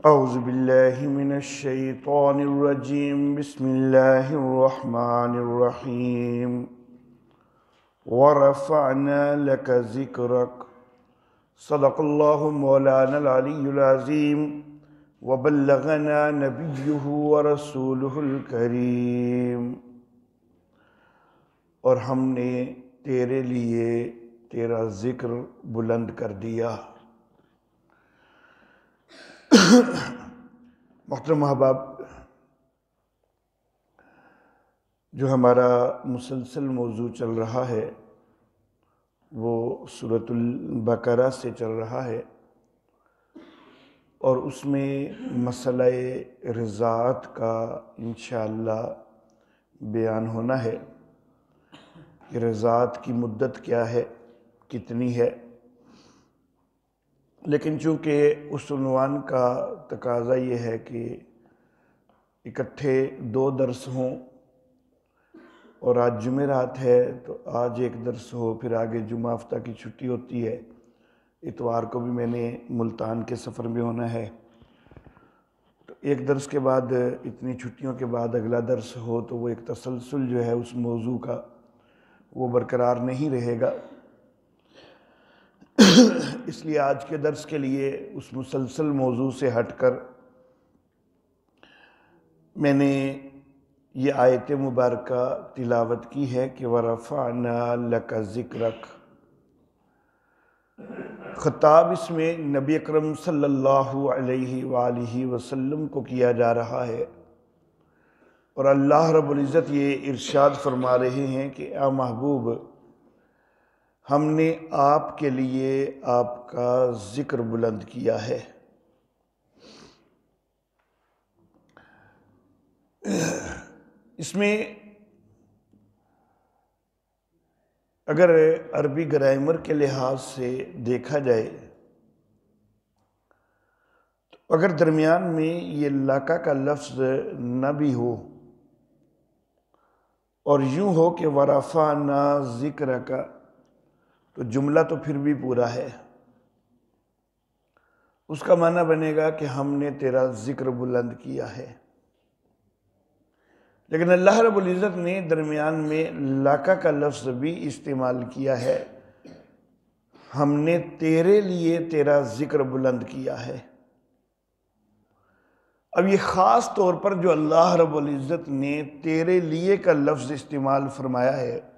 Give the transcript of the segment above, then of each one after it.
औज़ुबिल्लाहि मिनश्शैतानिर्रजीम बिस्मिल्लाहिर्रहमानिर्रहीम वरफ़अना लका ज़िक्रक सदक़ल्लाहु मौलानल अलियुल अज़ीम वबल्लगना नबियुहु व रसूलुहुल करीम। और हमने तेरे लिए तेरा ज़िक्र बुलंद कर दिया। मोहतरम अहबाब, जो हमारा मुसलसल मौजू चल रहा है वो सूरतुल बकरा से चल रहा है और उसमें मसले रज़ाअत का इंशाअल्लाह बयान होना है कि रज़ाअत की मुद्दत क्या है, कितनी है। लेकिन चूँकि उस उन्वान का तकाज़ा ये है कि इकट्ठे दो दर्स हों और आज जुमेरात है तो आज एक दर्स हो, फिर आगे जुमा हफ्ता की छुट्टी होती है, इतवार को भी मैंने मुल्तान के सफ़र में होना है, तो एक दर्स के बाद इतनी छुट्टियों के बाद अगला दर्स हो तो वो एक तसलसल जो है उस मौजू का वो बरकरार नहीं रहेगा। इसलिए आज के दर्स के लिए उस मुसलसल मौजू से हटकर मैंने ये आयत मुबारका तिलावत की है कि वरफ़अना लका ज़िक्रक। ख़िताब इसमें नबी अकरम सल्लल्लाहु अलैहि वसल्लम को किया जा रहा है और अल्लाह रब्बुल इज़्ज़त ये इरशाद फरमा रहे हैं कि आ महबूब, हमने आपके लिए आपका ज़िक्र बुलंद किया है। इसमें अगर अरबी ग्रामर के लिहाज से देखा जाए तो अगर दरमियान में ये लाका का लफ्ज़ न भी हो और यूं हो कि वरफ़अना ज़िक्रका, तो जुमला तो फिर भी पूरा है। उसका माना बनेगा कि हमने तेरा ज़िक्र बुलंद किया है। लेकिन अल्लाह रब्बुल इज़्ज़त ने दरमियान में लाका का लफ्ज़ भी इस्तेमाल किया है, हमने तेरे लिए तेरा ज़िक्र बुलंद किया है। अब ये ख़ास तौर पर जो अल्लाह रब्बुल इज़्ज़त ने तेरे लिए का लफ्ज़ इस्तेमाल फरमाया है,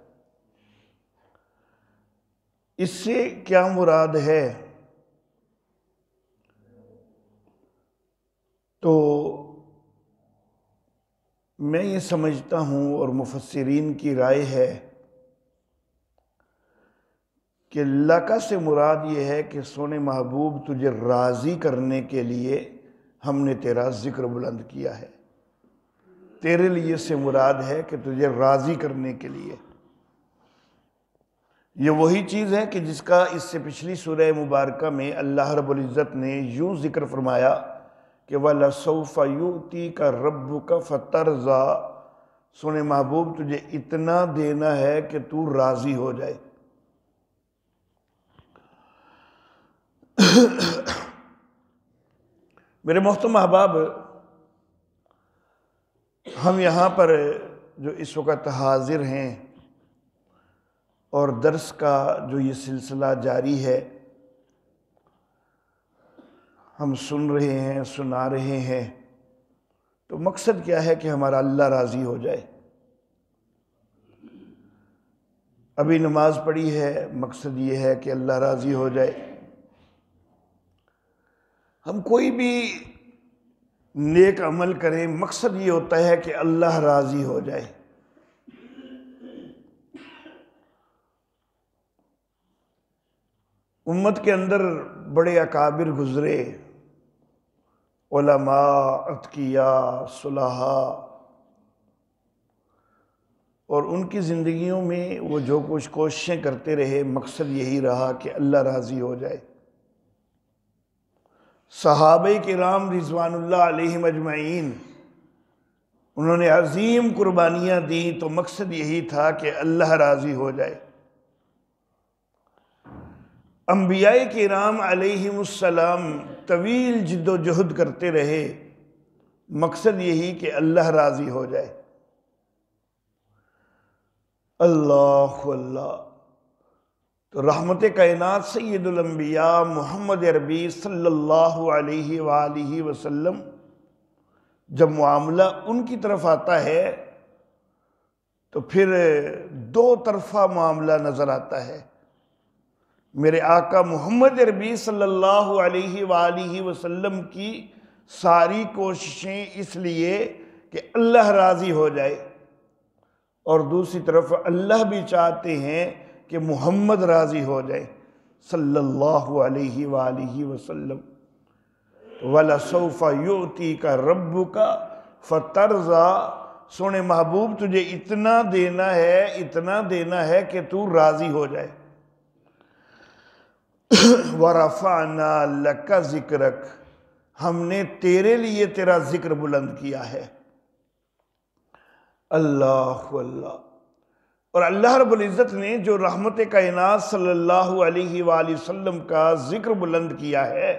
इससे क्या मुराद है? तो मैं ये समझता हूँ और मुफस्सिरीन की राय है कि लका से मुराद ये है कि सोने महबूब तुझे राज़ी करने के लिए हमने तेरा ज़िक्र बुलंद किया है। तेरे लिए से मुराद है कि तुझे राज़ी करने के लिए। ये वही चीज़ है कि जिसका इससे पिछली सूरह मुबारका में अल्लाह रब्बुल इज़्ज़त ने यूँ ज़िक्र फरमाया कि वलसौफ़ युअतीका रब्बुका फतरज़ा, सोने महबूब तुझे इतना देना है कि तू राज़ी हो जाए। मेरे मोहतरम अहबाब, हम यहाँ पर जो इस वक्त हाजिर हैं और दर्स का जो ये सिलसिला जारी है, हम सुन रहे हैं, सुना रहे हैं, तो मकसद क्या है कि हमारा अल्लाह राज़ी हो जाए। अभी नमाज पढ़ी है, मकसद ये है कि अल्लाह राज़ी हो जाए। हम कोई भी नेक अमल करें, मकसद ये होता है कि अल्लाह राज़ी हो जाए। उम्मत के अंदर बड़े अकाबिर गुज़रे, उलमा, अतकिया, सुलहा, और उनकी ज़िंदगियों में वो जो कुछ कोशिशें करते रहे, मकसद यही रहा कि अल्लाह राज़ी हो जाए। सहाबे किराम रिज़वानुल्लाह अलैहिम अजमईन, उन्होंने अजीम कुर्बानियाँ दी, तो मकसद यही था कि अल्लाह राज़ी हो जाए। अंबियाए किराम अलैहिमुस्सलाम तवील जिद्दोजहद करते रहे, मकसद यही कि अल्लाह राजी हो जाए। अल्लाह अल्लाह। तो रहमत कायनात सय्यदुल अंबिया मोहम्मद अरबी सल्लल्लाहु अलैहि वसल्लम, जब मामला उनकी तरफ आता है तो फिर दो तरफा मामला नजर आता है। मेरे आका मोहम्मद अरबी सल्लल्लाहु अलैहि वसल्लम की सारी कोशिशें इसलिए कि अल्लाह राजी हो जाए, और दूसरी तरफ अल्लाह भी चाहते हैं कि मोहम्मद राजी हो जाए सल्लल्लाहु अलैहि वसल्लम। वला सौफा युती का रब्बु का फतरजा, सोने महबूब तुझे इतना देना है कि तू राजी हो जाए। वरफ़अना लका ज़िक्रक, हमने तेरे लिए तेरा जिक्र बुलंद किया है। अल्लाह अल्लाह। और अल्लाह रब्बुल इज़्ज़त ने जो रहमत कायनात सल्लल्लाहु अलैहि वसल्लम का जिक्र बुलंद किया है,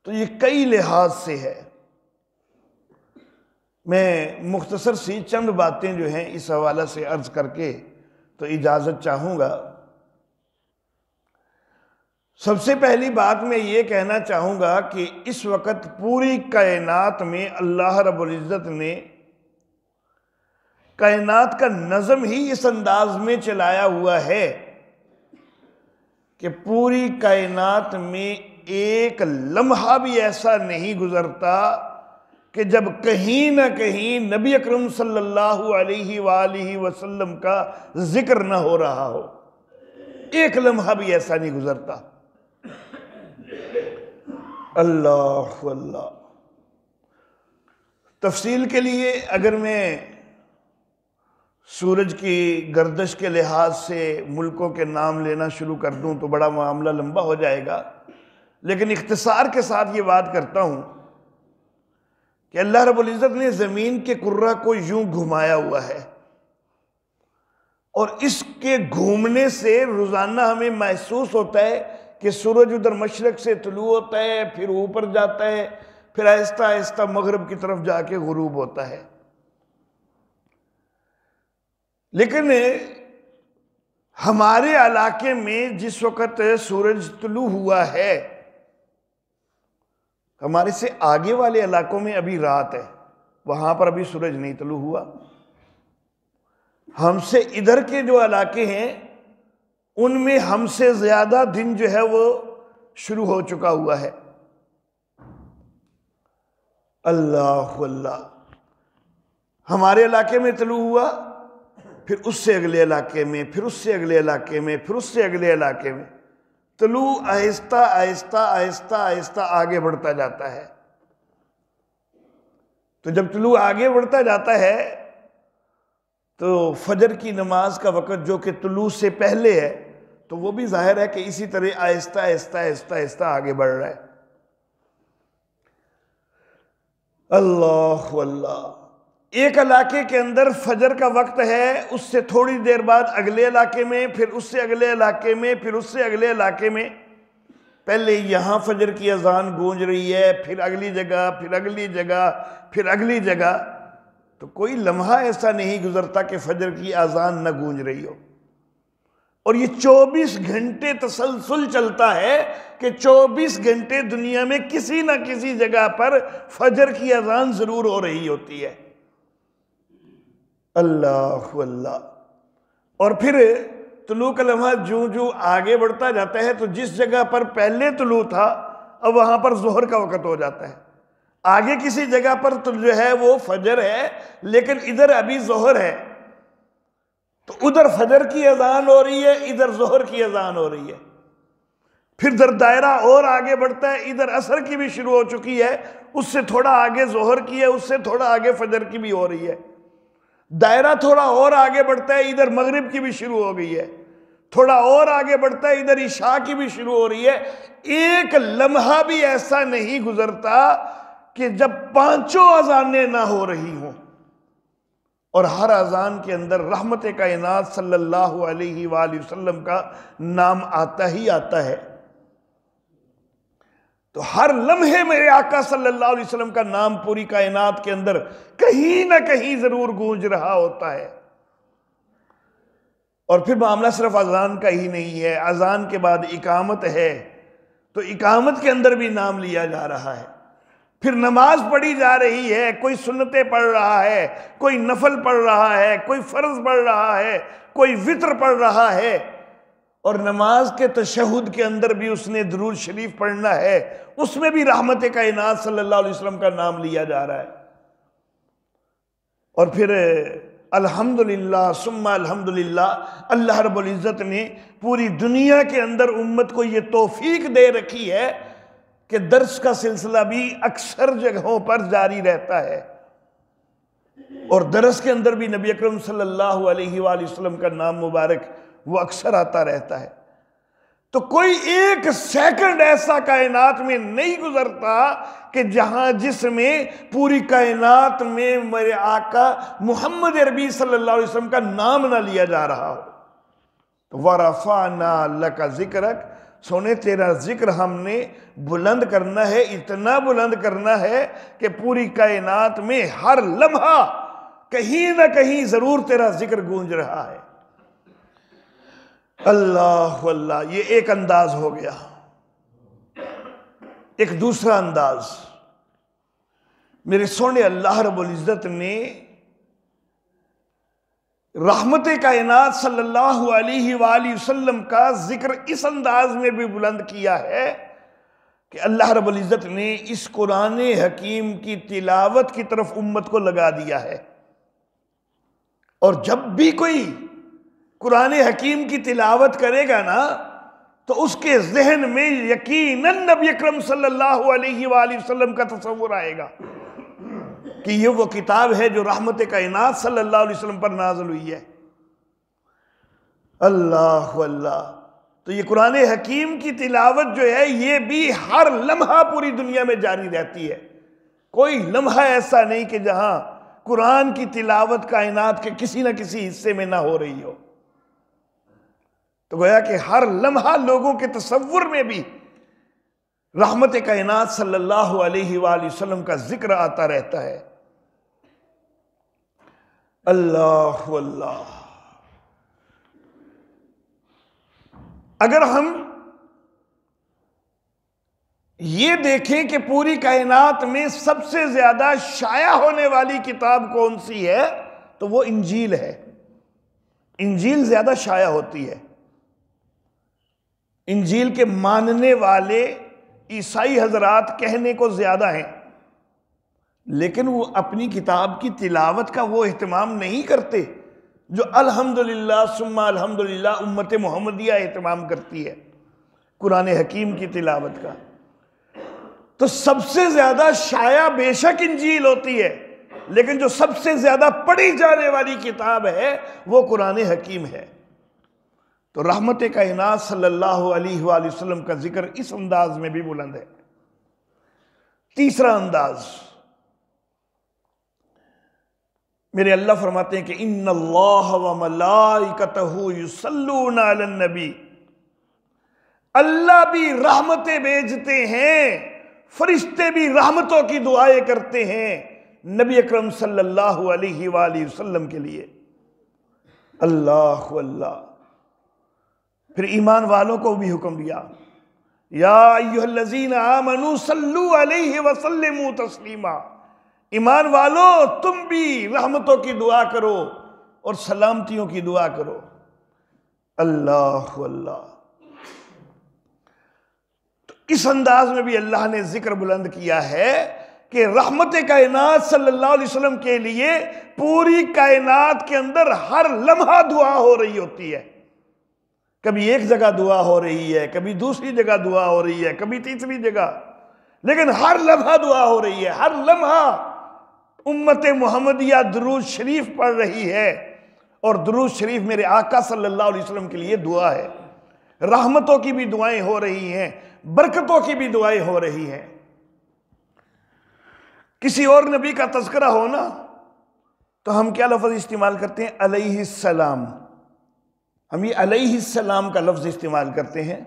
तो ये कई लिहाज से है। मैं मुख्तसर सी चंद बातें जो हैं इस हवाला से अर्ज करके तो इजाज़त चाहूँगा। सबसे पहली बात मैं ये कहना चाहूँगा कि इस वक़्त पूरी कायनात में अल्लाह रब्बुल इज़्ज़त ने कायनात का नज़म ही इस अंदाज में चलाया हुआ है कि पूरी कायनात में एक लम्हा भी ऐसा नहीं गुजरता कि जब कहीं ना कहीं नबी अकरम सल्लल्लाहु अलैहि वसल्लम का जिक्र ना हो रहा हो। एक लम्हा भी ऐसा नहीं गुजरता। अल्लाह अल्लाह। तफसील के लिए अगर मैं सूरज की गर्दश के लिहाज से मुल्कों के नाम लेना शुरू कर दूं तो बड़ा मामला लंबा हो जाएगा, लेकिन इख्तिसार के साथ ये बात करता हूं कि अल्लाह रब्बुल इज़्ज़त ने ज़मीन के कुर्रा को यूं घुमाया हुआ है, और इसके घूमने से रोज़ाना हमें महसूस होता है कि सूरज उधर मशरक़ से तुलू होता है, फिर ऊपर जाता है, फिर आहिस्ता आहिस्ता मगरब की तरफ जाके गुरूब होता है। लेकिन हमारे इलाके में जिस वक़्त सूरज तुलू हुआ है, हमारे से आगे वाले इलाकों में अभी रात है, वहां पर अभी सूरज नहीं तुलू हुआ। हमसे इधर के जो इलाके हैं उनमें हमसे ज्यादा दिन जो है वो शुरू हो चुका हुआ है। अल्लाह अल्लाह। हमारे इलाके में तुलू हुआ, फिर उससे अगले इलाके में, फिर उससे अगले इलाके में, फिर उससे अगले इलाके में तुलू आहिस्ता आहिस्ता आहिस्ता आहिस्ता आगे बढ़ता जाता है। तो जब तुलू आगे बढ़ता जाता है तो फजर की नमाज का वक़्त जो कि तुलू से पहले है, तो वो भी जाहिर है कि इसी तरह आहिस्ता आहिस्ता आहिस्ता आहिस्ता आगे बढ़ रहा है। अल्लाह अल्लाह। एक इलाके के अंदर फजर का वक्त है, उससे थोड़ी देर बाद अगले इलाके में, फिर उससे अगले इलाके में, फिर उससे अगले इलाके में। पहले यहाँ फजर की अजान गूंज रही है, फिर अगली जगह, फिर अगली जगह, फिर अगली जगह। तो कोई लम्हा ऐसा नहीं गुजरता कि फजर की अजान न गूंज रही हो। और ये 24 घंटे तसलसल चलता है कि 24 घंटे दुनिया में किसी ना किसी जगह पर फजर की अजान जरूर हो रही होती है। अल्लाह अल्लाह। और फिर तुलू का लम्हा जूं जूं आगे बढ़ता जाता है, तो जिस जगह पर पहले तुलू था अब वहां पर जोहर का वक़्त हो जाता है। आगे किसी जगह पर तो जो है वो फजर है, लेकिन इधर अभी जोहर है, तो उधर फजर की अजान हो रही है, इधर जोहर की अजान हो रही है। फिर दर दायरा और आगे बढ़ता है, इधर असर की भी शुरू हो चुकी है, उससे थोड़ा आगे जोहर की है, उससे थोड़ा आगे फजर की भी हो रही है। दायरा थोड़ा और आगे बढ़ता है, इधर मगरिब की भी शुरू हो गई है। थोड़ा और आगे बढ़ता है, इधर इशा की भी शुरू हो रही है। एक लम्हा भी ऐसा नहीं गुजरता कि जब पांचों अजानें ना हो रही हों। और हर अजान के अंदर रहमत कायनात सल्लल्लाहु अलैहि वसल्लम का नाम आता ही आता है। तो हर लम्हे मेरे आका सल्लल्लाहु अलैहि वसल्लम का नाम पूरी कायनात के अंदर कहीं ना कहीं जरूर गूंज रहा होता है। और फिर मामला सिर्फ अजान का ही नहीं है, अजान के बाद इकामत है, तो इकामत के अंदर भी नाम लिया जा रहा है। फिर नमाज पढ़ी जा रही है, कोई सुन्नतें पढ़ रहा है, कोई नफल पढ़ रहा है, कोई फर्ज पढ़ रहा है, कोई वित्र पढ़ रहा है, और नमाज के तशहुद के अंदर भी उसने दुरूद शरीफ पढ़ना है, उसमें भी रहमत कायनात सल्लल्लाहु अलैहि वसल्लम का नाम लिया जा रहा है। और फिर अल्हम्दुलिल्लाह सुम्मा अल्हम्दुलिल्लाह, अल्लाह रब्बुल इज़्ज़त ने पूरी दुनिया के अंदर उम्मत को ये तौफीक दे रखी है कि दर्स का सिलसिला भी अक्सर जगहों पर जारी रहता है, और दर्स के अंदर भी नबी अकरम सल्लल्लाहु अलैहि वसल्लम का नाम मुबारक वो अक्सर आता रहता है। तो कोई एक सेकंड ऐसा कायनात में नहीं गुजरता कि जहां जिसमें पूरी कायनात में मेरे आका मोहम्मद अरबी सल्लल्लाहु अलैहि वसल्लम का नाम ना लिया जा रहा हो। तो वरफ़अना लका ज़िक्रक, सोने तेरा जिक्र हमने बुलंद करना है, इतना बुलंद करना है कि पूरी कायनात में हर लम्हा कहीं ना कहीं जरूर तेरा जिक्र गूंज रहा है। अल्लाह अल्लाह, ये एक अंदाज हो गया। एक दूसरा अंदाज, मेरे सोने अल्लाह रब्बुल इज़्ज़त ने रहमत कायनात सल्लल्लाहु अलैहि वसल्लम का जिक्र इस अंदाज में भी बुलंद किया है कि अल्लाह रब्बुल इज़्ज़त ने इस कुरान हकीम की तिलावत की तरफ उम्मत को लगा दिया है। और जब भी कोई कुरान हकीम की तिलावत करेगा ना, तो उसके जहन में यकीनन नबी अकरम सल्लल्लाहु अलैहि वसल्लम का तस्वुर आएगा कि ये वो किताब है जो रहमत कायनात सल्लल्लाहु अलैहि वसल्लम पर नाज़िल हुई है। अल्लाह अल्लाह, तो ये कुरान हकीम की तिलावत जो है ये भी हर लम्हा पूरी दुनिया में जारी रहती है। कोई लम्हा ऐसा नहीं कि जहां कुरान की तिलावत कायनात के किसी न किसी हिस्से में ना हो रही हो। तो गोया कि हर लम्हा लोगों के तसव्वुर में भी रहमत कायनात सल्लल्लाहु अलैहि वसल्लम का जिक्र आता रहता है। अल्लाह अल्लाह, अगर हम ये देखें कि पूरी कायनात में सबसे ज्यादा शाया होने वाली किताब कौन सी है, तो वो इंजील है। इंजील ज्यादा शाया होती है। इंजील के मानने वाले ईसाई हजरात कहने को ज्यादा हैं, लेकिन वो अपनी किताब की तिलावत का वो एहतमाम नहीं करते जो अल्हम्दुलिल्लाह सुम्मा अल्हम्दुलिल्लाह उम्मत मोहम्मदिया एहतमाम करती है कुरान हकीम की तिलावत का। तो सबसे ज्यादा शाया बेशक इंजील होती है, लेकिन जो सबसे ज्यादा पढ़ी जाने वाली किताब है वो कुरान हकीम है। तो रहमत कायनात सल्लल्लाहु अलैहि वसल्लम का जिक्र इस अंदाज में भी बुलंद है। तीसरा अंदाज, मेरे अल्लाह फरमाते हैं कि इन्नल्लाह व मलाइकतहु युसल्लूना अलन नबी, अल्लाह भी रहमतें भेजते हैं, फरिश्ते भी रहमतों की दुआएं करते हैं नबी अकरम सल्लल्लाहु अलैहि वसल्लम के लिए। अल्लाह अल्लाह, फिर ईमान वालों को भी हुक्म दिया, या अय्युहल्लज़ीना आमनू सल्लू अलैहि वसल्लिमू तस्लीमा, ईमान वालों तुम भी रहमतों की दुआ करो और सलामतियों की दुआ करो। अल्लाह अल्लाह, तो इस अंदाज में भी अल्लाह ने जिक्र बुलंद किया है कि रहमत कायनात सल्लल्लाहु अलैहि वसल्लम के लिए पूरी कायनात के अंदर हर लम्हा दुआ हो रही होती है। कभी एक जगह दुआ हो रही है, कभी दूसरी जगह दुआ हो रही है, कभी तीसरी जगह, लेकिन हर लम्हा दुआ हो रही है। हर लम्हा उम्मत मोहम्मदिया दुरूद शरीफ पढ़ रही है, और दुरूद शरीफ मेरे आका सल्लल्लाहु अलैहि वसल्लम के लिए दुआ है। रहमतों की भी दुआएं हो रही हैं, बरकतों की भी दुआएं हो रही हैं। किसी और नबी का तज़किरा हो ना, तो हम क्या लफ्ज़ इस्तेमाल करते हैं? अलैहिस्सलाम। हम ये अलैहिस्सलाम का लफ्ज़ इस्तेमाल करते हैं।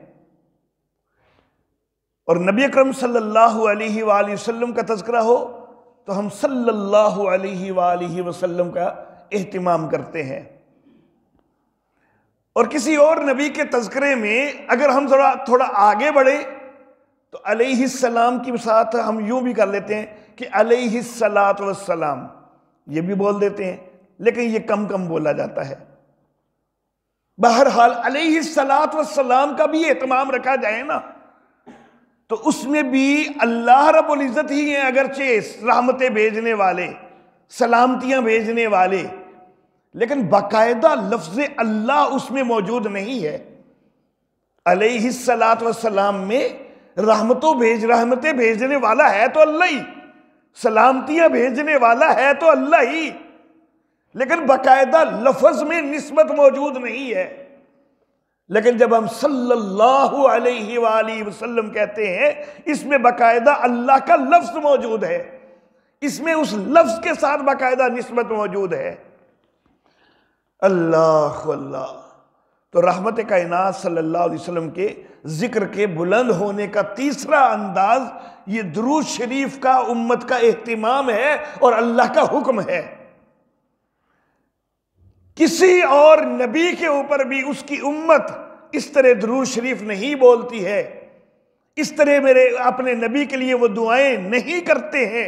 और नबी अकरम सल्लल्लाहु अलैहि वसल्लम का तज़किरा हो तो हम सल्लल्लाहु अलैहि वसल्लम का एहतिमाम करते हैं। और किसी और नबी के तज़किरे में अगर हम थोड़ा आगे बढ़े तो अलैहिस्सलाम के साथ हम यूं भी कर लेते हैं कि अलैहिस्सलातु वस्सलाम, ये भी बोल देते हैं, लेकिन ये कम कम बोला जाता है। बहरहाल अलैहिस्सलातु वस्सलाम का भी एहतमाम रखा जाए ना, तो उसमें भी अल्लाह रब्बुल इज़्ज़त ही हैं अगरचे रहमतें भेजने वाले, सलामतियां भेजने वाले, लेकिन बाकायदा लफ्ज़ अल्लाह उसमें मौजूद नहीं है। अलैहिस्सलातु वस्सलाम में रहमतें भेजने वाला है तो अल्लाह ही, सलामतियां भेजने वाला है तो अल्लाह ही, लेकिन बाकायदा लफ्ज़ में निस्बत मौजूद नहीं है। लेकिन जब हम सल्लल्लाहु अलैहि वसल्लम कहते हैं, इसमें बाकायदा अल्लाह का लफ्ज़ मौजूद है, इसमें उस लफ्ज़ के साथ बाकायदा निस्बत मौजूद है। अल्लाह अल्लाह। तो रहमत कायनात सल्लल्लाहु अलैहि वसल्लम के जिक्र के बुलंद होने का तीसरा अंदाज ये दुरूद शरीफ का उम्मत का एहतिमाम है और अल्लाह का हुक्म है। किसी और नबी के ऊपर भी उसकी उम्मत इस तरह दुरूद शरीफ नहीं बोलती है, इस तरह मेरे अपने नबी के लिए वो दुआएं नहीं करते हैं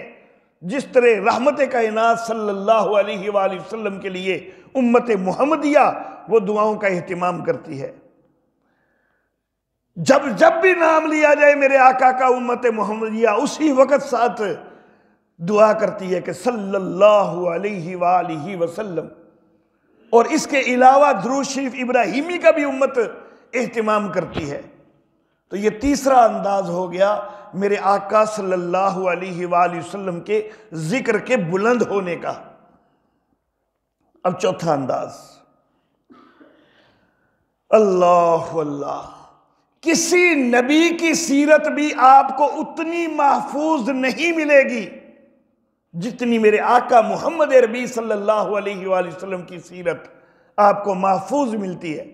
जिस तरह रहमत कायनात सल्लल्लाहु अलैहि वसल्लम के लिए उम्मत मुहम्मदिया वो दुआओं का एहतिमाम करती है। जब जब भी नाम लिया जाए मेरे आका का उम्मत मुहम्मदिया, उसी वक्त साथ दुआ करती है कि सल्लल्लाहु अलैहि वसल्लम। और इसके अलावा दुरूद शरीफ इब्राहिमी का भी उम्मत एहतिमाम करती है। तो ये तीसरा अंदाज हो गया मेरे आका सल्लल्लाहु अलैहि वसल्लम के जिक्र के बुलंद होने का। अब चौथा अंदाज, अल्लाह अल्लाह। किसी नबी की सीरत भी आपको उतनी महफूज नहीं मिलेगी जितनी मेरे आका मोहम्मद अरबी सल्लल्लाहु अलैहि वसल्लम की सीरत आपको महफूज मिलती है।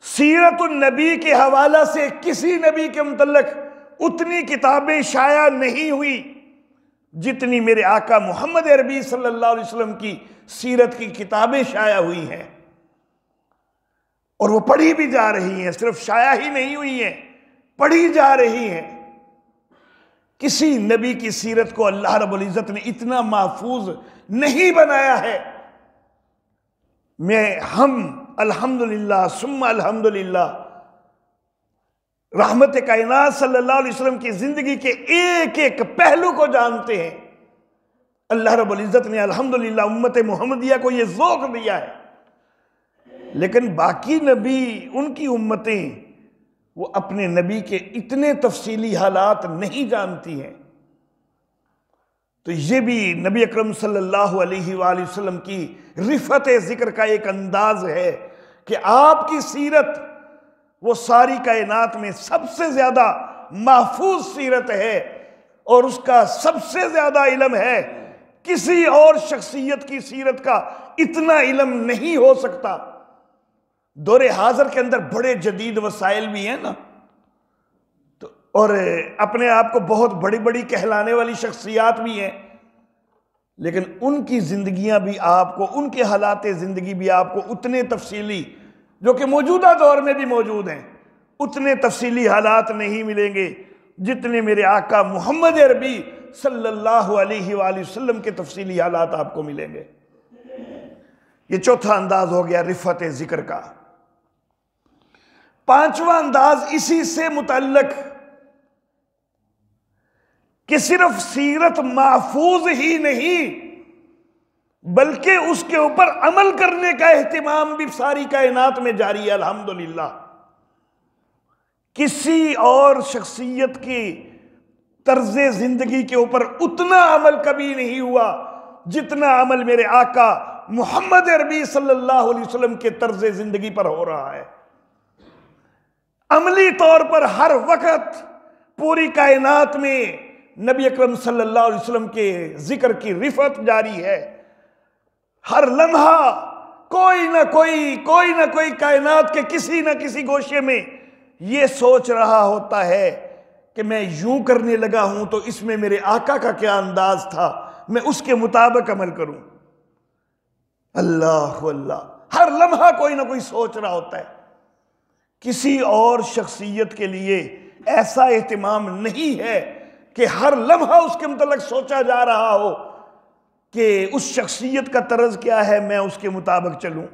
सीरत नबी के हवाला से किसी नबी के मुतल्लिक उतनी किताबें शाया नहीं हुई जितनी मेरे आका मोहम्मद अरबी सल्लल्लाहु अलैहि वसल्लम की सीरत की किताबें शाया हुई हैं। और वो पढ़ी भी जा रही हैं, सिर्फ शाया ही नहीं हुई हैं, पढ़ी जा रही हैं। किसी नबी की सीरत को अल्लाह रब्बुल इज़्ज़त ने इतना महफूज नहीं बनाया है। हम अल्हम्दुलिल्लाह सुम्मा अल्हम्दुलिल्लाह रहमत कायनात सल्लल्लाहु अलैहि वसल्लम की जिंदगी के एक एक पहलू को जानते हैं। अल्लाह रब्बुल इज़्ज़त ने अल्हम्दुलिल्लाह उम्मत मुहम्मदिया को यह ज़ौक़ दिया है, लेकिन बाकी नबी उनकी उम्मतें वो अपने नबी के इतने तफसीली हालात नहीं जानती हैं। तो ये भी नबी अकरम सल्लल्लाहु अलैहि वसल्लम की रिफत जिक्र का एक अंदाज है कि आपकी सीरत वो सारी कायनात में सबसे ज्यादा महफूज सीरत है और उसका सबसे ज्यादा इल्म है। किसी और शख्सियत की सीरत का इतना इल्म नहीं हो सकता। दौरे हाजिर के अंदर बड़े जदीद वसाइल भी हैं ना, तो और अपने आप को बहुत बड़ी बड़ी कहलाने वाली शख्सियात भी हैं, लेकिन उनकी जिंदगियां भी आपको, उनके हालात जिंदगी भी आपको उतने तफसीली, जो कि मौजूदा दौर में भी मौजूद हैं, उतने तफसीली हालात नहीं मिलेंगे जितने मेरे आका मोहम्मद अरबी सल्लल्लाहु अलैहि वसल्लम के तफसीली हालात आपको मिलेंगे। ये चौथा अंदाज हो गया रिफत जिक्र का। पांचवा अंदाज इसी से मुतल्लक कि सिर्फ सीरत महफूज ही नहीं बल्कि उसके ऊपर अमल करने का एहतिमाम भी सारी कायनात में जारी है अल्हम्दुलिल्लाह। किसी और शख्सियत की तर्ज़े जिंदगी के ऊपर उतना अमल कभी नहीं हुआ जितना अमल मेरे आका मोहम्मद अरबी सल्लल्लाहु अलैहि वसल्लम के तर्ज़े जिंदगी पर हो रहा है। अमली तौर पर हर वक्त पूरी कायनात में नबी अकरम सल्लल्लाहु अलैहि वसल्लम के जिक्र की रिफत जारी है। हर लम्हा कोई ना कोई कायनात के किसी ना किसी गोशे में ये सोच रहा होता है कि मैं यूं करने लगा हूं तो इसमें मेरे आका का क्या अंदाज था, मैं उसके मुताबिक अमल करूं। अल्लाह अल्लाह, हर लम्हा कोई ना कोई सोच रहा होता है। किसी और शख्सियत के लिए ऐसा एहतिमाम नहीं है कि हर लम्हा उसके मुतल्लिक सोचा जा रहा हो कि उस शख्सियत का तर्ज क्या है, मैं उसके मुताबिक चलूं।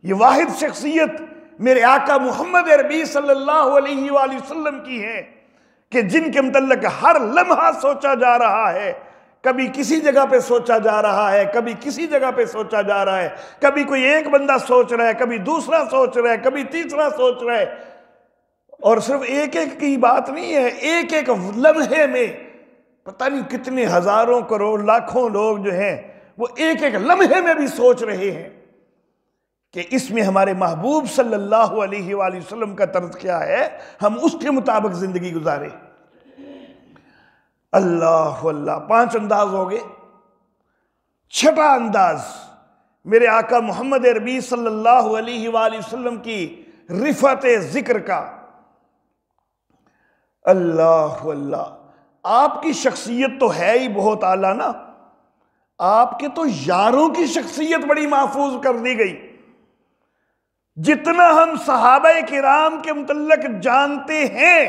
ये वाहिद शख्सियत मेरे आका मोहम्मद अरबी सल्लल्लाहु अलैहि वसल्लम की है कि जिनके मुतल्लिक हर लम्हा सोचा जा रहा है। कभी किसी जगह पे सोचा जा रहा है, कभी किसी जगह पे सोचा जा रहा है, कभी कोई एक बंदा सोच रहा है, कभी दूसरा सोच रहा है, कभी तीसरा सोच रहा है। और सिर्फ एक एक की बात नहीं है, एक एक लम्हे में पता नहीं कितने हजारों करोड़ लाखों लोग जो हैं वो एक एक लम्हे में भी सोच रहे हैं कि इसमें हमारे महबूब सल्लल्लाहु अलैहि वसल्लम का तर्ज क्या है, हम उसके मुताबिक जिंदगी गुजारें। अल्लाह अल्लाह, 5 अंदाज हो गए। छठा अंदाज मेरे आका मोहम्मद अरबी सल्लल्लाहु अलैहि वसल्लम की रिफत जिक्र का। अल्लाह अल्लाह, आपकी शख्सियत तो है ही बहुत आला ना, आपके तो यारों की शख्सियत बड़ी महफूज कर दी गई। जितना हम सहाबा किराम के मुतल्लिक जानते हैं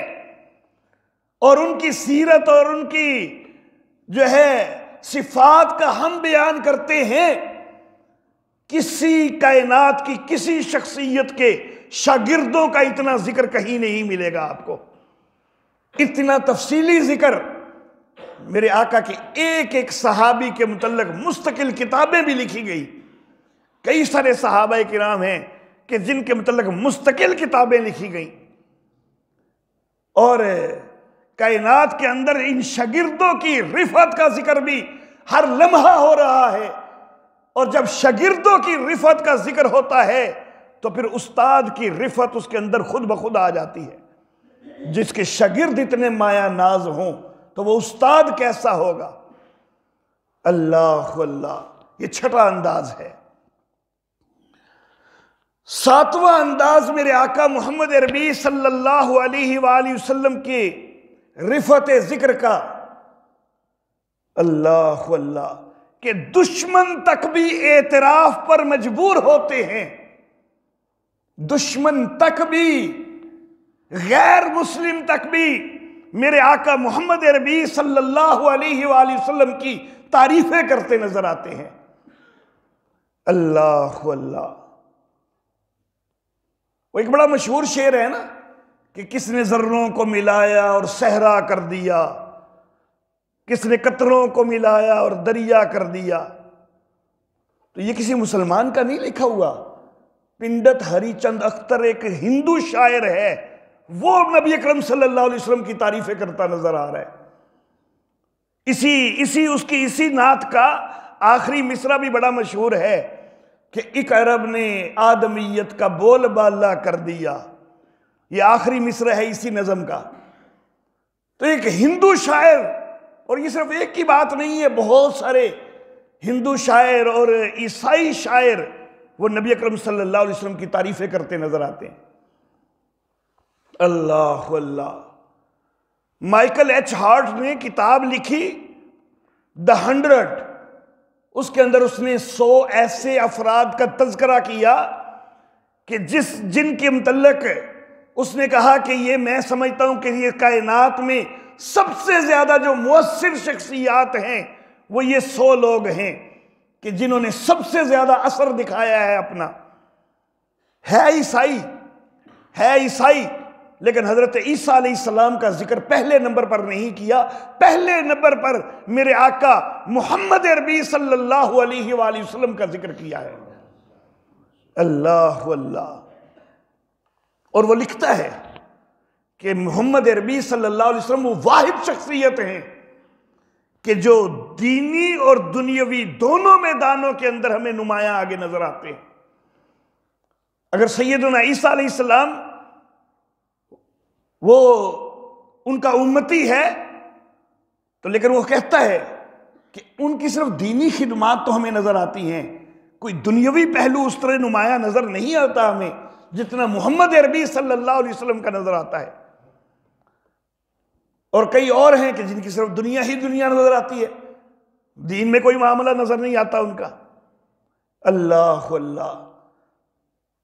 और उनकी सीरत और उनकी जो है सिफात का हम बयान करते हैं, किसी कायनात की किसी शख्सियत के शागिर्दों का इतना जिक्र कहीं नहीं मिलेगा आपको। इतना तफसीली जिक्र मेरे आका के एक एक सहाबी के मुतल्लिक मुस्तकिल किताबें भी लिखी गई। कई सारे सहाबा किराम हैं कि जिनके मुतल्लिक मुस्तकिल किताबें लिखी गई और कायनात के अंदर इन शागिर्दों की रिफत का जिक्र भी हर लम्हा हो रहा है। और जब शागिर्दों की रिफत का जिक्र होता है तो फिर उस्ताद की रिफत उसके अंदर खुद ब खुद आ जाती है। जिसके शागिर्द इतने माया नाज हों तो वो उस्ताद कैसा होगा। अल्लाह अल्लाह, ये छठा अंदाज है। 7वां अंदाज मेरे आका मोहम्मद अरबी सल्लल्लाहु अलैहि वसल्लम की रिफत जिक्र का। अल्लाह अल्लाह, कि दुश्मन तक भी एतराफ पर मजबूर होते हैं। दुश्मन तक भी, गैर मुस्लिम तक भी मेरे आका मोहम्मद अरबी सल्लल्लाहु अलैहि वसल्लम की तारीफें करते नजर आते हैं। अल्लाह अल्लाह, वो एक बड़ा मशहूर शेर है ना कि किसने जर्रों को मिलाया और सहरा कर दिया, किसने कतरों को मिलाया और दरिया कर दिया। तो ये किसी मुसलमान का नहीं लिखा हुआ। पिंडत हरिचंद अख्तर एक हिंदू शायर है, वो नबी अकरम सल्लल्लाहु अलैहि वसल्लम की तारीफें करता नजर आ रहा है। इसी नात का आखिरी मिसरा भी बड़ा मशहूर है कि एक अरब ने आदमियत का बोलबाला कर दिया। ये आखिरी मिसरा है इसी नज़म का। तो एक हिंदू शायर, और ये सिर्फ एक की बात नहीं है, बहुत सारे हिंदू शायर और ईसाई शायर वो नबी अकरम सल्लल्लाहु अलैहि वसल्लम की तारीफें करते नजर आते हैं। अल्लाह अल्लाह, माइकल एच हार्ट ने किताब लिखी द 100, उसके अंदर उसने 100 ऐसे अफराद का तज़किरा किया कि जिनके मुतल्लिक उसने कहा कि ये मैं समझता हूं कि ये कायनात में सबसे ज्यादा जो मुअस्सिर शख्सियात हैं वो ये 100 लोग हैं कि जिन्होंने सबसे ज्यादा असर दिखाया है अपना। है ईसाई, लेकिन हजरत ईसा अलैहिस्सलाम का जिक्र पहले नंबर पर नहीं किया। पहले नंबर पर मेरे आका मोहम्मद अरबी सल्लल्लाहु अलैहि वसल्लम का जिक्र किया है। अल्लाह अल्लाह, और वो लिखता है कि मोहम्मद अरबी सल्लल्लाहु अलैहि वसल्लम वो वाहिद शख्सियत हैं कि जो दीनी और दुनियावी दोनों मैदानों के अंदर हमें नुमाया आगे नजर आते हैं। अगर सैयदना ईसा अलैहिस्सलाम वो उनका उम्मती है तो लेकिन वो कहता है कि उनकी सिर्फ दीनी खिदमात तो हमें नजर आती हैं, कोई दुनियावी पहलू उस तरह नुमाया नजर नहीं आता हमें जितना मोहम्मद अरबी सल्लल्लाहु अलैहि वसल्लम का नजर आता है। और कई और हैं कि जिनकी सिर्फ दुनिया ही दुनिया नजर आती है, दीन में कोई मामला नजर नहीं आता उनका। अल्लाह अल्लाह।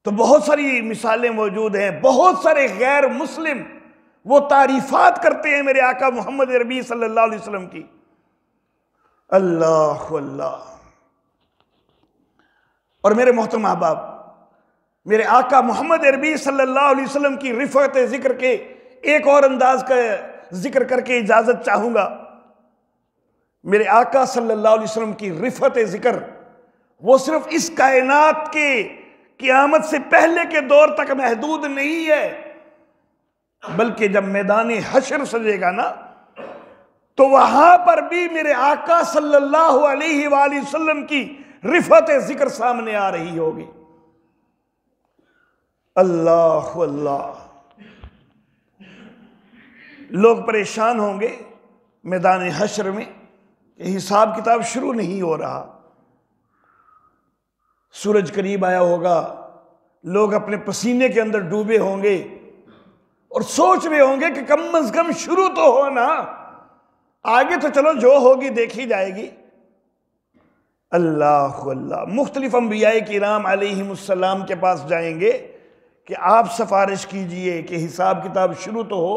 तो बहुत सारी मिसालें मौजूद हैं। बहुत सारे गैर मुस्लिम वो तारीफात करते हैं मेरे आका मोहम्मद अरबी सल्लल्लाहु अलैहि वसल्लम की। अल्लाह अल्लाह। और मेरे मोहतरम अहबाब, मेरे आका मोहम्मद अरबी सल्लल्लाहु अलैहि वसल्लम की रिफत जिक्र के एक और अंदाज का जिक्र करके इजाजत चाहूंगा। मेरे आका सल्लल्लाहु अलैहि वसल्लम की रिफत जिक्र वो सिर्फ इस कायनात के क़यामत से पहले के दौर तक महदूद नहीं है, बल्कि जब मैदान हशर सजेगा ना, तो वहां पर भी मेरे आका सल्लल्लाहु अलैहि वसल्लम की रिफत जिक्र सामने आ रही होगी। अल्लाह अल्लाह। लोग परेशान होंगे मैदान हशर में कि हिसाब किताब शुरू नहीं हो रहा, सूरज करीब आया होगा, लोग अपने पसीने के अंदर डूबे होंगे और सोच रहे होंगे कि कम अज कम शुरू तो हो ना, आगे तो चलो जो होगी देखी जाएगी। अल्लाह अल्लाह। मुख्तलिफ अंबियाए किराम अलैहिमुस्सलाम के पास जाएंगे कि आप सिफारिश कीजिए कि हिसाब किताब शुरू तो हो।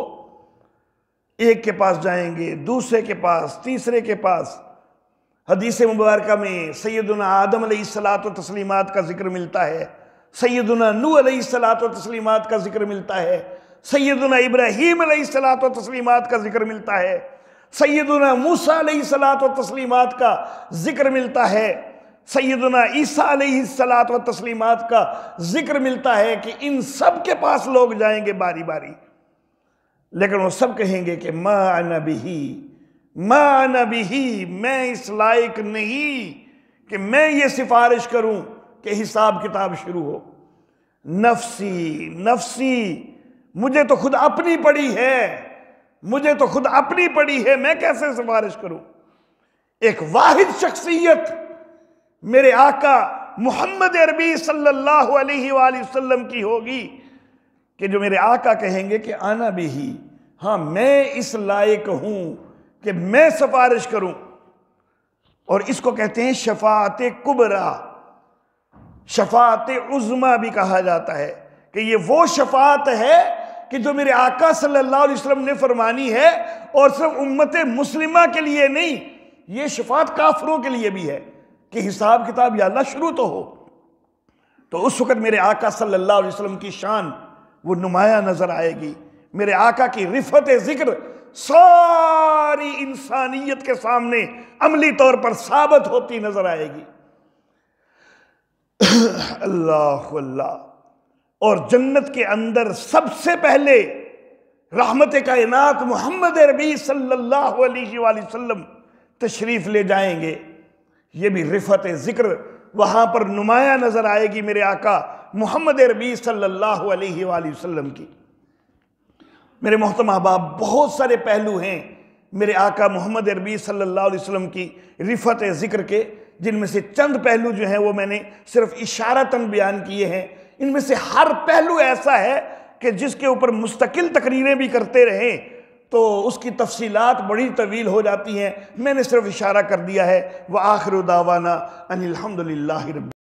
एक के पास जाएंगे, दूसरे के पास, तीसरे के पास। हदीस मुबारक में सैयदुना आदम अलैहिस्सलात व तस्लीमात का जिक्र मिलता है, सैयदुना नूह अलैहिस्सलात व तस्लीमात का जिक्र मिलता है, सैयदुना इब्राहीम अलैहिस्सलात व तस्लीमात का जिक्र मिलता है, सैयदुना मूसा अलैहिस्सलात व तस्लीमात का जिक्र मिलता है, सैयदुना ईसा अलैहिस्सलात व तस्लीमात का जिक्र मिलता है कि इन सब के पास लोग जाएंगे बारी बारी। लेकिन वो सब कहेंगे कि मा अना बिही, मैं इस लायक नहीं कि मैं ये सिफारिश करूं कि हिसाब किताब शुरू हो। नफसी नफसी, मुझे तो खुद अपनी पड़ी है, मुझे तो खुद अपनी पड़ी है, मैं कैसे सिफारिश करूं। एक वाहिद शख्सियत मेरे आका मोहम्मद अरबी सल्लल्लाहु अलैहि वसल्लम की होगी कि जो मेरे आका कहेंगे कि आना बिही, हाँ मैं इस लायक हूं कि मैं सिफारिश करूं। और इसको कहते हैं शफाअत कुबरा, शफाअत उज़्मा भी कहा जाता है कि ये वो शफाअत है कि जो मेरे आका सल्लल्लाहु अलैहि वसल्लम ने फरमानी है, और सिर्फ उम्मत मुस्लिमा के लिए नहीं, ये शफाअत काफिरों के लिए भी है कि हिसाब किताब या अल्लाह शुरू तो हो। तो उस वक्त मेरे आका सल्लल्लाहु अलैहि वसल्लम की शान वो नुमाया नजर आएगी। मेरे आका की रिफत जिक्र सारी इंसानियत के सामने अमली तौर पर साबित होती नजर आएगी। अल्लाह अल्लाह। और जन्नत के अंदर सबसे पहले रहमत कायनात मोहम्मद अरबी सल्लल्लाहु अलैहि वसल्लम तशरीफ ले जाएंगे। ये भी रिफत जिक्र वहां पर नुमाया नजर आएगी मेरे आका मोहम्मद अरबी सल्लल्लाहु अलैहि वसल्लम की। मेरे मोहतरम अहबाब, बहुत सारे पहलू हैं मेरे आका मोहम्मद अरबी सल्लल्लाहु अलैहि वसल्लम की रिफत जिक्र के, जिनमें से चंद पहलू जो हैं वो मैंने सिर्फ इशारतन बयान किए हैं। इनमें से हर पहलू ऐसा है कि जिसके ऊपर मुस्तकिल तकरीरें भी करते रहें तो उसकी तफसीलात बड़ी तवील हो जाती हैं। मैंने सिर्फ इशारा कर दिया है। व आखिरु दावाना अनिल हम्दुलिल्लाहि रब्बिल